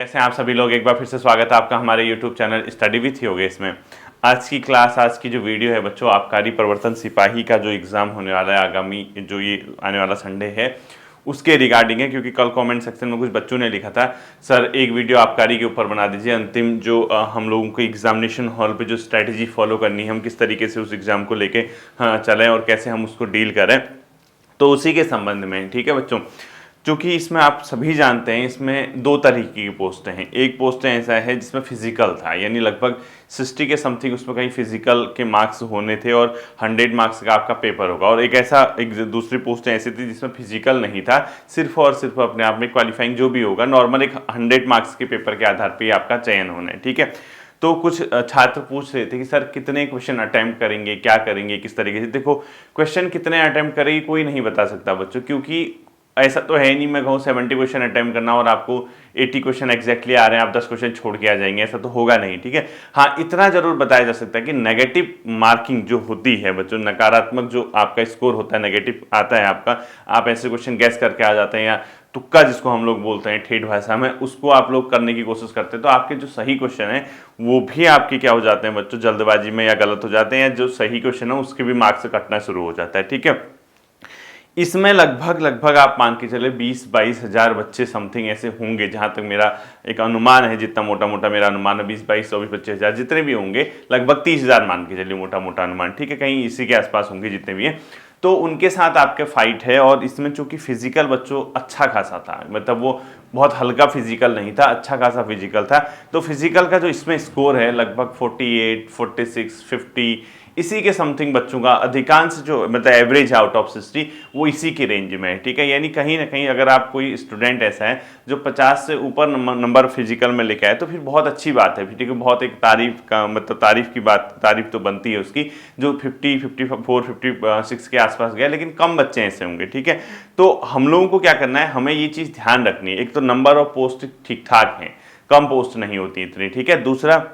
कैसे हैं आप सभी लोग। एक बार फिर से स्वागत है आपका हमारे YouTube channel study with Yogesh में। आज की क्लास, आज की जो वीडियो है बच्चों, आबकारी परिवर्तन सिपाही का जो एग्ज़ाम होने वाला है आगामी जो ये आने वाला संडे है उसके रिगार्डिंग है। क्योंकि कल कमेंट सेक्शन में कुछ बच्चों ने लिखा था सर एक वीडियो आबकारी के ऊपर बना दीजिए, अंतिम जो हम लोगों को एग्जामिनेशन हॉल पे जो स्ट्रैटेजी फॉलो करनी है, हम किस तरीके से उस एग्ज़ाम को लेके चलें और कैसे हम उसको डील करें, तो उसी के संबंध में। ठीक है बच्चों, क्योंकि इसमें आप सभी जानते हैं इसमें दो तरीके की पोस्टें हैं। एक पोस्ट ऐसा है जिसमें फिजिकल था, यानी लगभग 60 के समथिंग उसमें कहीं फिजिकल के मार्क्स होने थे और 100 मार्क्स का आपका पेपर होगा। और एक दूसरी पोस्ट ऐसी थी जिसमें फिजिकल नहीं था, सिर्फ और सिर्फ अपने आप में क्वालिफाइंग जो भी होगा नॉर्मल एक 100 मार्क्स के पेपर के आधार पर आपका चयन होना है। ठीक है, तो कुछ छात्र पूछ रहे थे कि सर कितने क्वेश्चन अटेम्प्ट करेंगे, क्या करेंगे, किस तरीके से। देखो, क्वेश्चन कितने अटेम्प्ट करेंगे कोई नहीं बता सकता बच्चों, क्योंकि ऐसा तो है नहीं मैं कहूँ 70 क्वेश्चन अटेम्प्ट करना और आपको 80 क्वेश्चन एग्जैक्टली आ रहे हैं, आप 10 क्वेश्चन छोड़ के आ जाएंगे, ऐसा तो होगा नहीं। ठीक है, हाँ इतना जरूर बताया जा सकता है कि नेगेटिव मार्किंग जो होती है बच्चों, नकारात्मक जो आपका स्कोर होता है, नेगेटिव आता है आपका, आप ऐसे क्वेश्चन गैस करके आ जाते हैं या तुक्का जिसको हम लोग बोलते हैं ठेठ भाषा में, उसको आप लोग करने की कोशिश करते हैं, तो आपके जो सही क्वेश्चन है वो भी आपके क्या हो जाते हैं बच्चों, जल्दबाजी में या गलत हो जाते हैं, या जो सही क्वेश्चन है उसके भी मार्क्स कटना शुरू हो जाता है। ठीक है, इसमें लगभग आप मान के चले 20-22 हज़ार बच्चे समथिंग ऐसे होंगे, जहां तक मेरा एक अनुमान है, जितना मोटा मोटा मेरा अनुमान है 20-22 24-25 हज़ार जितने भी होंगे, लगभग 30 हज़ार मान के चलिए मोटा मोटा अनुमान। ठीक है, कहीं इसी के आसपास होंगे जितने भी हैं, तो उनके साथ आपके फाइट है। और इसमें चूंकि फिजिकल बच्चों अच्छा खासा था, मतलब वो बहुत हल्का फिजिकल नहीं था, अच्छा खासा फिजिकल था, तो फिजिकल का जो इसमें स्कोर है लगभग 48, 46, 50 इसी के समथिंग बच्चों का अधिकांश जो मतलब एवरेज आउट ऑफ 60 वो इसी की रेंज में है। ठीक है, यानी कहीं ना कहीं अगर आप कोई स्टूडेंट ऐसा है जो 50 से ऊपर नंबर फिजिकल में लेके आए तो फिर बहुत अच्छी बात है। ठीक है, बहुत एक तारीफ का मतलब तारीफ की बात, तारीफ तो बनती है उसकी, जो 50, 54, 56 के आसपास गया, लेकिन कम बच्चे ऐसे होंगे। ठीक है, तो हम लोगों को क्या करना है, हमें ये चीज़ ध्यान रखनी है, एक तो नंबर ऑफ पोस्ट ठीक ठाक है, कम पोस्ट नहीं होती इतनी। ठीक है, दूसरा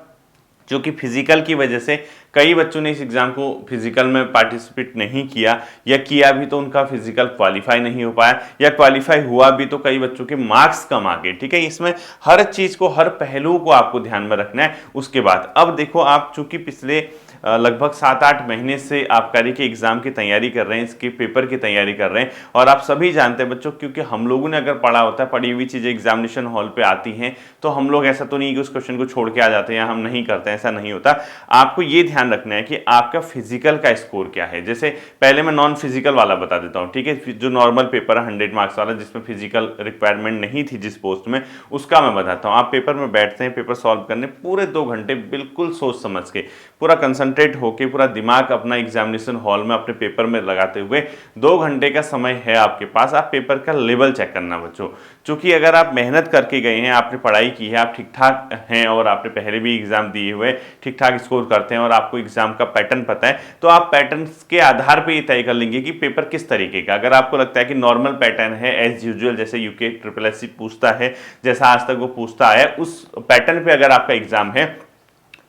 जो कि फिजिकल की वजह से कई बच्चों ने इस एग्ज़ाम को फिजिकल में पार्टिसिपेट नहीं किया, या किया भी तो उनका फिजिकल क्वालिफाई नहीं हो पाया, या क्वालिफाई हुआ भी तो कई बच्चों के मार्क्स कम आ गए। ठीक है, इसमें हर चीज़ को, हर पहलू को आपको ध्यान में रखना है। उसके बाद अब देखो, आप चूंकि पिछले लगभग 7-8 महीने से आबकारी के एग्ज़ाम की तैयारी कर रहे हैं, इसके पेपर की तैयारी कर रहे हैं, और आप सभी जानते हैं बच्चों, क्योंकि हम लोगों ने अगर पढ़ा होता है, पढ़ी हुई चीज़ें एग्जामिनेशन हॉल पे आती हैं, तो हम लोग ऐसा तो नहीं कि उस क्वेश्चन को छोड़ के आ जाते हैं या हम नहीं करते हैं, ऐसा नहीं होता। आपको ये ध्यान रखना है कि आपका फिजिकल का स्कोर क्या है। जैसे पहले मैं नॉन फिजिकल वाला बता देता हूँ। ठीक है, जो नॉर्मल पेपर है 100 मार्क्स वाला, जिसमें फिजिकल रिक्वायरमेंट नहीं थी जिस पोस्ट में, उसका मैं बताता हूँ। आप पेपर में बैठते हैं पेपर सॉल्व करने, पूरे 2 घंटे बिल्कुल सोच समझ के, पूरा कंसंट्रेट होके, पूरा दिमाग अपना एग्जामिनेशन हॉल में अपने पेपर में लगाते हुए 2 घंटे का समय है आपके पास। आप पेपर का लेवल चेक करना बच्चों, क्योंकि अगर आप मेहनत करके गए हैं, आपने पढ़ाई की है, आप ठीक ठाक हैं और आपने पहले भी एग्जाम दिए हुए ठीक ठाक स्कोर करते हैं और आपको एग्जाम का पैटर्न पता है, तो आप पैटर्न के आधार पर ये तय कर लेंगे कि पेपर किस तरीके का। अगर आपको लगता है कि नॉर्मल पैटर्न है एज यूजुअल, जैसे यूके SSSC पूछता है, जैसा आज तक वो पूछता है, उस पैटर्न पे अगर आपका एग्जाम है,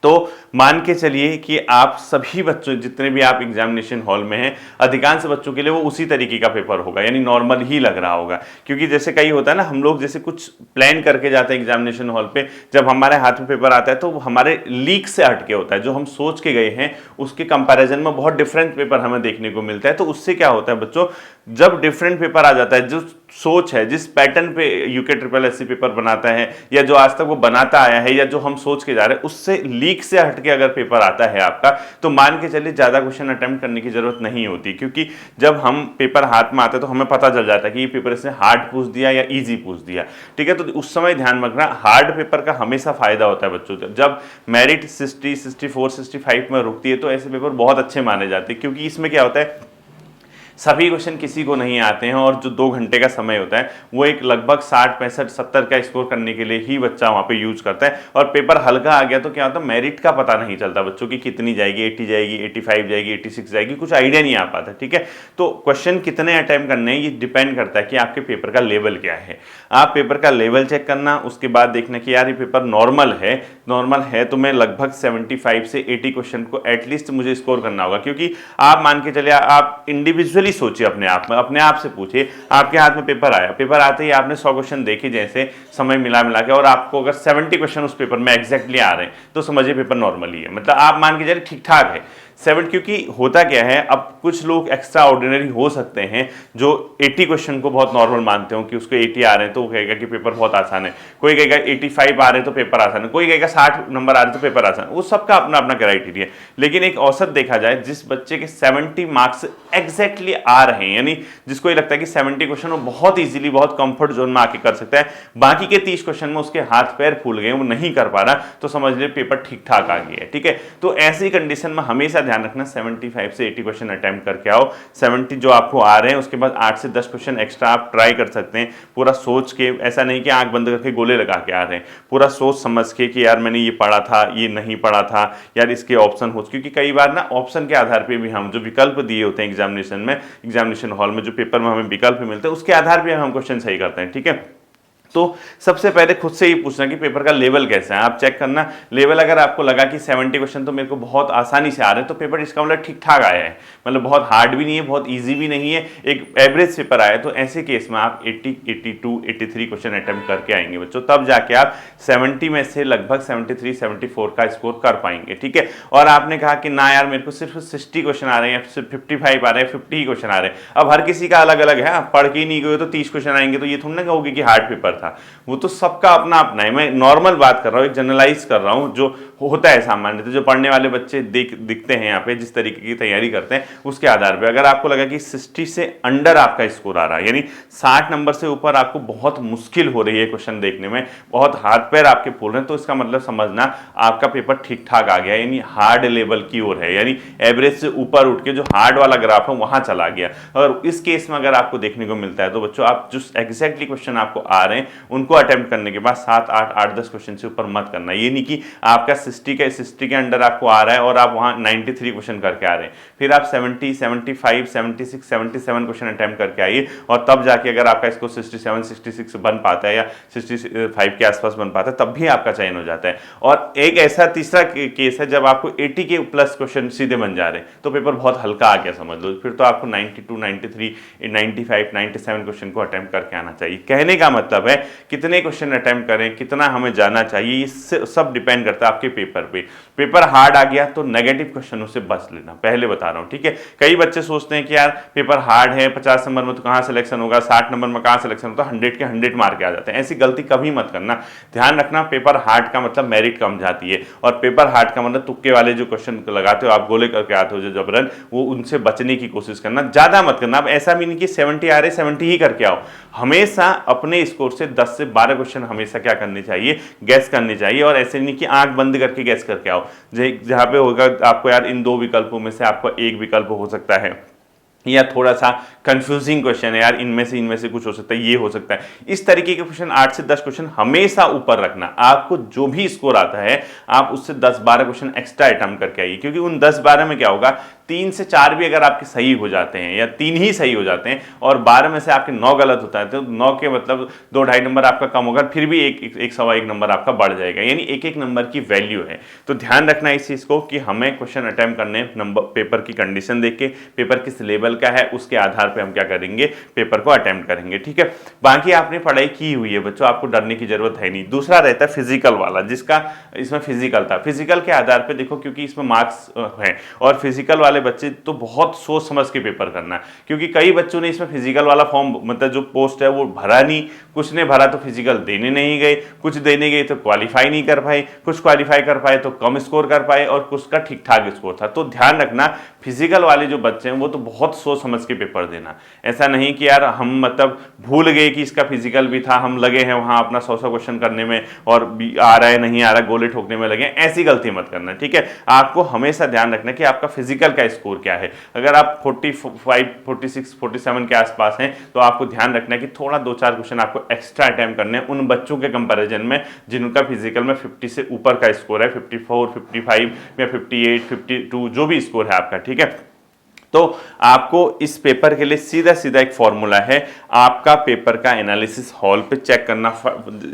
तो मान के चलिए कि आप सभी बच्चों, जितने भी आप एग्जामिनेशन हॉल में हैं, अधिकांश बच्चों के लिए वो उसी तरीके का पेपर होगा, यानी नॉर्मल ही लग रहा होगा। क्योंकि जैसे कई होता है ना, हम लोग जैसे कुछ प्लान करके जाते हैं एग्जामिनेशन हॉल पे, जब हमारे हाथ में पेपर आता है तो हमारे लीक से हटके होता है, जो हम सोच के गए हैं उसके कंपैरिजन में बहुत डिफरेंट पेपर हमें देखने को मिलता है। तो उससे क्या होता है बच्चों, जब डिफरेंट पेपर आ जाता है, जो सोच है, जिस पैटर्न पे यूके SSSC पेपर बनाता है, या जो आज तक वो बनाता आया है, या जो हम सोच के जा रहे हैं, उससे लीक से हटके अगर पेपर आता है आपका, तो मान के चलिए ज़्यादा क्वेश्चन अटेम्प्ट करने की जरूरत नहीं होती। क्योंकि जब हम पेपर हाथ में आते हैं तो हमें पता चल जाता है कि ये पेपर इसने हार्ड पूछ दिया या ईजी पूछ दिया। ठीक है, तो उस समय ध्यान रखना, हार्ड पेपर का हमेशा फायदा होता है बच्चों। जब मेरिट 60, 64, 65 में रुकती है तो ऐसे पेपर बहुत अच्छे माने जाते हैं, क्योंकि इसमें क्या होता है, सभी क्वेश्चन किसी को नहीं आते हैं, और जो 2 घंटे का समय होता है वो एक लगभग 60, 65, 70 का स्कोर करने के लिए ही बच्चा वहाँ पे यूज करता है। और पेपर हल्का आ गया तो क्या होता है, मेरिट का पता नहीं चलता बच्चों की कितनी जाएगी, 80 जाएगी, 85 जाएगी, 86 जाएगी, कुछ आइडिया नहीं आ पाता। ठीक है, तो क्वेश्चन कितने अटेम्प्ट करने हैं ये डिपेंड करता है कि आपके पेपर का लेवल क्या है। आप पेपर का लेवल चेक करना, उसके बाद देखना कि यार ये पेपर नॉर्मल है तो मैं लगभग 75 से 80 क्वेश्चन को एटलीस्ट मुझे स्कोर करना होगा। क्योंकि आप मान के चलिए, आप इंडिविजुअली सिंपली सोचिए अपने आप से पूछिए। आपके हाथ में पेपर आया, पेपर आते ही आपने 100 क्वेश्चन देखे जैसे समय मिला मिला के, और आपको अगर 70 क्वेश्चन उस पेपर में एग्जैक्टली आ रहे हैं तो समझिए पेपर नॉर्मल ही है, मतलब आप मान के चलिए ठीक ठाक है 7। क्योंकि होता क्या है, अब कुछ लोग एक्स्ट्रा ऑर्डिनरी हो सकते हैं जो 80 क्वेश्चन को बहुत नॉर्मल मानते हो कि उसको 80 आ रहे हैं तो वो कहेगा कि पेपर बहुत आसान है, कोई कहेगा 85 आ रहे हैं तो पेपर आसान है, कोई कहेगा 60 नंबर आ रहे हैं तो पेपर आसान है। वो सबका अपना अपना क्राइटेरिया है। लेकिन एक औसत देखा जाए, जिस बच्चे के 70 मार्क्स एग्जैक्टली आ रहे हैं, यानी जिसको ये लगता है कि 70 क्वेश्चन वो बहुत इजीली बहुत कंफर्ट जोन में आके कर सकता है, बाकी के 30 क्वेश्चन में उसके हाथ पैर फूल गए, वो नहीं कर पा रहा, तो समझ ले पेपर ठीक ठाक आ गया है। ठीक है, तो ऐसी कंडीशन में हमेशा ध्यान रखना 75 से 80 क्वेश्चन अटेम्प्ट करके आओ। 70 जो आपको आ रहे हैं उसके बाद 8 से 10 क्वेश्चन एक्स्ट्रा आप ट्राई कर सकते हैं, पूरा सोच के। ऐसा नहीं कि आंख बंद करके गोले लगा के आ रहे हैं, पूरा सोच समझ के कि यार मैंने ये पढ़ा था, ये नहीं पढ़ा था, यार इसके ऑप्शन हो, क्योंकि कई बार ना ऑप्शन के आधार पर भी हम जो विकल्प दिए होते हैं एग्जामिनेशन में, एग्जामिनेशन हॉल में जो पेपर में हमें विकल्प मिलते हैं उसके आधार पर हम क्वेश्चन सही करते हैं। ठीक है, तो सबसे पहले खुद से ही पूछना कि पेपर का लेवल कैसा है, आप चेक करना लेवल। अगर आपको लगा कि 70 क्वेश्चन तो मेरे को बहुत आसानी से आ रहे हैं तो पेपर इसका मतलब ठीक ठाक आया है, मतलब बहुत हार्ड भी नहीं है, बहुत इजी भी नहीं है, एक एवरेज पेपर आया है। तो ऐसे केस में आप 80, 82, 83 क्वेश्चन अटेम्प्ट करके आएंगे बच्चों, तब जाके आप 70 में से लगभग 73, 74 का स्कोर कर पाएंगे। ठीक है, और आपने कहा कि ना यार मेरे को सिर्फ 60 क्वेश्चन आ रहे हैं, सिर्फ 55 आ रहे हैं, 50 क्वेश्चन आ रहे हैं। अब हर किसी का अलग अलग है, आप पढ़ के ही नहीं गए तो 30 क्वेश्चन आएंगे, तो ये थोड़ा ना कहोगे कि हार्ड पेपर था। वो तो सबका अपना अपना है, मैं नॉर्मल बात कर रहा हूँ, एक जनरलाइज कर रहा हूँ जो होता है सामान्य। तो जो पढ़ने वाले बच्चे दिखते हैं यहाँ पे, जिस तरीके की तैयारी करते हैं उसके आधार पे अगर आपको लगा कि 60 से अंडर आपका स्कोर आ रहा है, यानी 60 नंबर से ऊपर आपको बहुत मुश्किल हो रही है क्वेश्चन देखने में, बहुत हाथ पैर आपके फूल रहे हैं, तो इसका मतलब समझना आपका पेपर ठीक ठाक आ गया, यानी हार्ड लेवल की ओर है, यानी एवरेज से ऊपर उठ के जो हार्ड वाला ग्राफ है वहां चला गया। और इस केस में अगर आपको देखने को मिलता है तो बच्चों आप जो एग्जैक्टली क्वेश्चन आपको आ रहे हैं उनको अटेम्प्ट करने के बाद 7, 8, 8, 10 क्वेश्चन से ऊपर मत करना। ये नहीं कि आपका 60 के अंडर आपको आ रहा है और आप वहां 93 क्वेश्चन करके आ रहे हैं, फिर आप 70, 75, 76, 77 क्वेश्चन अटेम्प्ट करके आइए, और तब जाके अगर आपका इसको 67, 66 बन पाता है या 65 के आसपास बन पाता है तब भी आपका चयन हो जाता है। और एक ऐसा तीसरा केस है जब आपको 80 के प्लस क्वेश्चन सीधे बन जा रहे हैं तो पेपर बहुत हल्का आ गया समझ लो, फिर तो आपको 92, 93, 95, 97 क्वेश्चन को अटेम्प्ट करके आना चाहिए। कहने का मतलब है कितने क्वेश्चन अटेम्प्ट करें, कितना हमें जाना चाहिए, इससे सब डिपेंड करता है आपके पेपर पे। पेपर हार्ड आ गया तो नेगेटिव क्वेश्चनों से बच लेना, पहले बता रहा हूं। ठीक है, कई बच्चे सोचते हैं कि यार पेपर हार्ड है, 50 नंबर में तो कहां सिलेक्शन होगा, 60 नंबर में कहां सिलेक्शन होता है, 100 के 100 मार्क आ जाते हैं। ऐसी गलती कभी मत करना। ध्यान रखना पेपर हार्ड का मतलब मेरिट कम जाती है, और पेपर हार्ड का मतलब तुक्के वाले जो क्वेश्चन लगाते हो आप, गोले करके आते हो जो जबरन, वो उनसे बचने की कोशिश करना, ज्यादा मत करना। अब ऐसा भी नहीं कि 70 आ रहे 70 ही करके आओ, हमेशा अपने स्कोर से 10 से 12 क्वेश्चन हमेशा क्या करने चाहिए, गैस करने चाहिए। और ऐसे नहीं कि आंख बंद करके गैस करके आओ, जहां पे होगा आपको यार इन 2 विकल्पों में से आपको एक विकल्प हो सकता है, या थोड़ा सा कंफ्यूजिंग क्वेश्चन है यार इनमें से कुछ हो सकता है, ये हो सकता है, इस तरीके के क्वेश्चन 8 से 10 क्वेश्चन हमेशा ऊपर रखना। आपको जो भी स्कोर आता है आप उससे 10-12 क्वेश्चन एक्स्ट्रा अटेम्प्ट करके आइए, क्योंकि उन 10-12 में क्या होगा, 3 से 4 भी अगर आपके सही हो जाते हैं या 3 ही सही हो जाते हैं और 12 में से आपके 9 गलत होता है तो 9 के मतलब 2-2.5 नंबर आपका कम होगा, फिर भी एक सवा एक नंबर आपका बढ़ जाएगा, यानी एक नंबर की वैल्यू है। तो ध्यान रखना इस चीज को कि हमें क्वेश्चन अटेम्प्ट करने नंबर पेपर की कंडीशन देख के, पेपर किस लेवल का है उसके आधार पे हम क्या करेंगे, पेपर को अटेम्प्ट करेंगे। ठीक है, बाकी आपने पढ़ाई की हुई है बच्चों, आपको डरने की जरूरत है नहीं। दूसरा रहता है फिजिकल वाला, जिसका इसमें फिजिकल था, फिजिकल के आधार पे देखो क्योंकि इसमें मार्क्स हैं और फिजिकल वाले बच्चे तो बहुत सोच समझ के पेपर करना, क्योंकि कई बच्चों ने इसमें फिजिकल वाला फॉर्म मतलब जो पोस्ट है वो भरा नहीं, कुछ ने भरा तो फिजिकल देने नहीं गए, कुछ देने गए तो क्वालिफाई नहीं कर पाए, कुछ क्वालिफाई कर पाए तो कम स्कोर कर पाए और कुछ का ठीक ठाक स्कोर था। तो ध्यान रखना फिजिकल वाले जो बच्चे हैं वो तो बहुत सोच समझ के पेपर देना, ऐसा नहीं कि यार हम मतलब भूल गए कि इसका फिजिकल भी था, हम लगे हैं वहां अपना 100 क्वेश्चन करने में और आ रहा है नहीं आ रहा गोले ठोकने में लगे, ऐसी गलती मत करना। ठीक है, आपको हमेशा ध्यान रखना कि आपका फिजिकल का स्कोर क्या है। अगर आप 45, 46, 47 के आसपास हैं तो आपको ध्यान रखना कि थोड़ा 2-4 क्वेश्चन आपको एक्स्ट्रा अटेम्प्ट करने हैं उन बच्चों के कंपैरिजन में जिनका फिजिकल में 50 से ऊपर का स्कोर है, 54, 55 या 58, 52 जो भी स्कोर है आपका। ठीक है, तो आपको इस पेपर के लिए सीधा सीधा एक फॉर्मूला है, आपका पेपर का एनालिसिस हॉल पे चेक करना।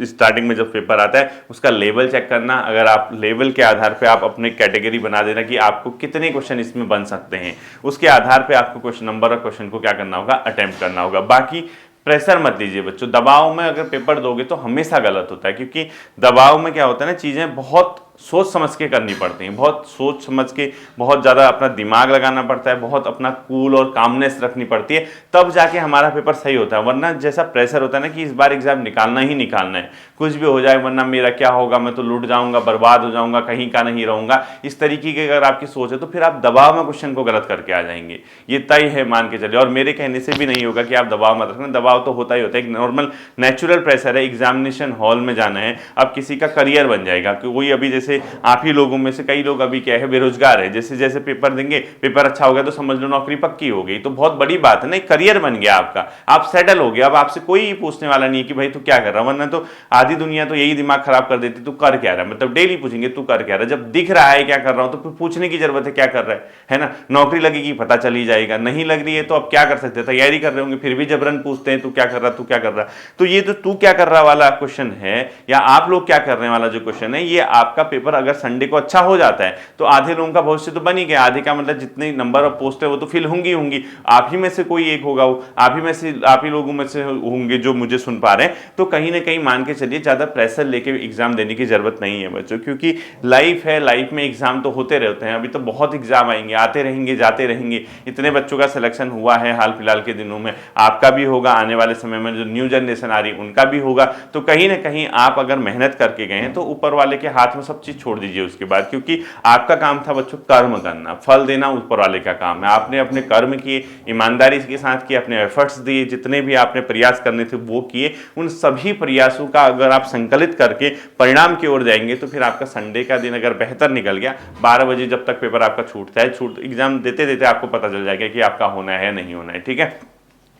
स्टार्टिंग में जब पेपर आता है उसका लेवल चेक करना, अगर आप लेवल के आधार पे आप अपने कैटेगरी बना देना कि आपको कितने क्वेश्चन इसमें बन सकते हैं, उसके आधार पे आपको क्वेश्चन नंबर और क्वेश्चन को क्या करना होगा, अटेम्प्ट करना होगा। बाकी प्रेशर मत लीजिए बच्चों, दबाव में अगर पेपर दोगे तो हमेशा गलत होता है, क्योंकि दबाव में क्या होता है ना, चीज़ें बहुत सोच समझ के करनी पड़ती हैं, बहुत सोच समझ के, बहुत ज़्यादा अपना दिमाग लगाना पड़ता है, बहुत अपना कूल और कामनेस रखनी पड़ती है, तब जाके हमारा पेपर सही होता है। वरना जैसा प्रेशर होता है ना कि इस बार एग्जाम निकालना ही निकालना है, कुछ भी हो जाए, वरना मेरा क्या होगा, मैं तो लूट जाऊंगा, बर्बाद हो जाऊंगा, कहीं का नहीं रहूंगा, इस तरीके की अगर आपकी सोच है तो फिर आप दबाव में क्वेश्चन को गलत करके आ जाएंगे, ये तय है, मान के चलिए। और मेरे कहने से भी नहीं होगा कि आप दबाव मत रखना, दबाव तो होता ही होता है, एक नॉर्मल नेचुरल प्रेशर है। एग्जामिनेशन हॉल में जाना है, अब किसी का करियर बन जाएगा, कोई अभी जैसे आप ही लोगों में से कई लोग अभी क्या है, बेरोजगार है, जैसे जैसे पेपर देंगे, पेपर अच्छा हो गया तो समझ लो नौकरी पक्की हो गई, तो बहुत बड़ी बात है ना, करियर बन गया आपका, आप सेटल हो गया। अब आपसे कोई पूछने वाला नहीं है कि भाई तू क्या कर रहा है, वरना तो आधी दुनिया तो यही दिमाग खराब कर देती, तू कर क्या रहा है, मतलब डेली पूछेंगे तू कर क्या रहा है। जब दिख रहा है क्या कर रहा हूं तो फिर पूछने की जरूरत है क्या कर रहा है ना। नौकरी लगेगी पता चल ही जाएगा, नहीं लग रही है तो अब क्या कर सकते हैं, तैयारी कर रहे होंगे फिर भी जबरन पूछते हैं तू क्या कर रहा, तू क्या कर रहा। तो ये जो तू क्या कर रहा वाला क्वेश्चन है, या आप लोग क्या कर रहे वाला जो क्वेश्चन है, ये आपका पेपर अगर संडे को अच्छा हो जाता है तो आधे लोगों का भविष्य तो बन ही गया, आधे का मतलब जितने नंबर ऑफ पोस्ट है वो तो फिल होंगी, आप ही में से कोई एक होगा, वो आप ही लोगों में से होंगे जो मुझे सुन पा रहे हैं। तो कहीं ना कहीं मान के चलिए ज्यादा प्रेशर लेके एग्जाम देने की जरूरत नहीं है बच्चों, क्योंकि लाइफ है, लाइफ में एग्जाम तो होते रहते हैं, अभी तो बहुत एग्जाम आएंगे, आते रहेंगे जाते रहेंगे, इतने बच्चों का सिलेक्शन हुआ है हाल फिलहाल के दिनों में, आपका भी होगा, आने वाले समय में जो न्यू जनरेशन आ रही है उनका भी होगा। तो कहीं ना कहीं आप अगर मेहनत करके गए हैं तो ऊपर वाले के हाथ में सब चीज छोड़ दीजिए उसके बाद, क्योंकि आपका काम था बच्चों कर्म करना, फल देना ऊपर वाले का काम है। आपने अपने कर्म किए, ईमानदारी के साथ किए, अपने एफर्ट्स दिए, जितने भी आपने प्रयास करने थे वो किए, उन सभी प्रयासों का अगर आप संकलित करके परिणाम की ओर जाएंगे तो फिर आपका संडे का दिन अगर बेहतर निकल गया, 12 बजे जब तक पेपर आपका छूटता है, एग्जाम देते देते आपको पता चल जाएगा कि आपका होना है नहीं होना है, ठीक है।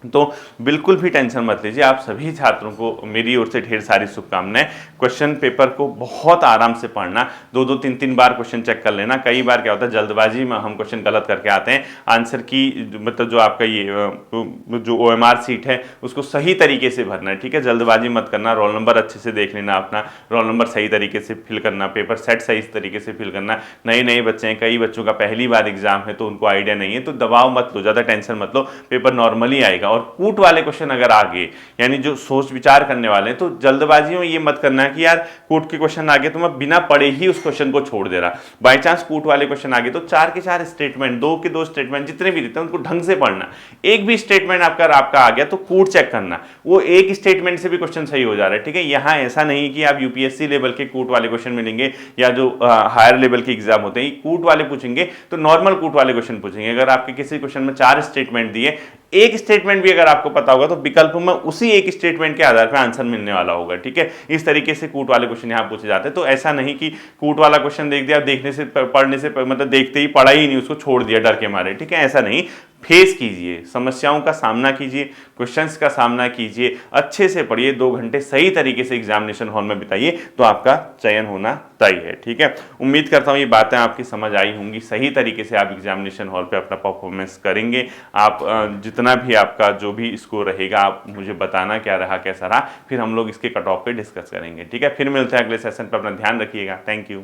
तो बिल्कुल भी टेंशन मत लीजिए, आप सभी छात्रों को मेरी ओर से ढेर सारी शुभकामनाएं। क्वेश्चन पेपर को बहुत आराम से पढ़ना, 2-2 3-3 बार क्वेश्चन चेक कर लेना। कई बार क्या होता है जल्दबाजी में हम क्वेश्चन गलत करके आते हैं, आंसर की मतलब जो आपका ये जो OMR सीट है उसको सही तरीके से भरना है, ठीक है, जल्दबाजी मत करना, रोल नंबर अच्छे से देख लेना, अपना रोल नंबर सही तरीके से फिल करना, पेपर सेट सही तरीके से फिल करना। नए बच्चे हैं, कई बच्चों का पहली बार एग्जाम है तो उनको आइडिया नहीं है, तो दबाव मत लो, ज़्यादा टेंशन मत लो, पेपर नॉर्मली आएगा। और कूट वाले क्वेश्चन अगर आ गए, यानी जो सोच विचार करने वाले हैं, तो जल्दबाजी में ये मत करना कि यार कूट के क्वेश्चन आ गए तो मैं बिना पढ़े ही उस क्वेश्चन को छोड़ दे रहा। बाय चांस कूट वाले क्वेश्चन आ गए तो 4 के 4 स्टेटमेंट, 2 के 2 स्टेटमेंट जितने भी देते हैं उनको ढंग से पढ़ना। एक भी स्टेटमेंट आपका आ गया तो कूट चेक करना, वो एक स्टेटमेंट से भी क्वेश्चन सही हो जा रहा है, ठीक है। यहाँ ऐसा नहीं कि आप यूपीएससी लेवल के कूट वाले क्वेश्चन मिलेंगे या जो हायर लेवल के एग्जाम होते हैं कूट वाले पूछेंगे तो नॉर्मल कूट वाले क्वेश्चन पूछेंगे। अगर आपके किसी क्वेश्चन में 4 स्टेटमेंट दिए, एक स्टेटमेंट भी अगर आपको पता होगा तो विकल्प में उसी एक स्टेटमेंट के आधार पर आंसर मिलने वाला होगा, ठीक है। इस तरीके से कूट वाले क्वेश्चन यहाँ पूछे जाते हैं। तो ऐसा नहीं कि कूट वाला क्वेश्चन देख दिया, देखने से पढ़ने से मतलब देखते ही पढ़ा ही नहीं, उसको छोड़ दिया डर के मारे, ठीक है, ऐसा नहीं। फेस कीजिए, समस्याओं का सामना कीजिए, क्वेश्चंस का सामना कीजिए, अच्छे से पढ़िए, 2 घंटे सही तरीके से एग्जामिनेशन हॉल में बिताइए तो आपका चयन होना तय है, ठीक है। उम्मीद करता हूँ ये बातें आपकी समझ आई होंगी, सही तरीके से आप एग्जामिनेशन हॉल पे अपना परफॉर्मेंस करेंगे। आप जितना भी आपका जो भी स्कोर रहेगा आप मुझे बताना क्या रहा कैसा रहा, फिर हम लोग इसके कट ऑफ पे डिस्कस करेंगे, ठीक है। फिर मिलते हैं अगले सेशन पर, अपना ध्यान रखिएगा। Thank you.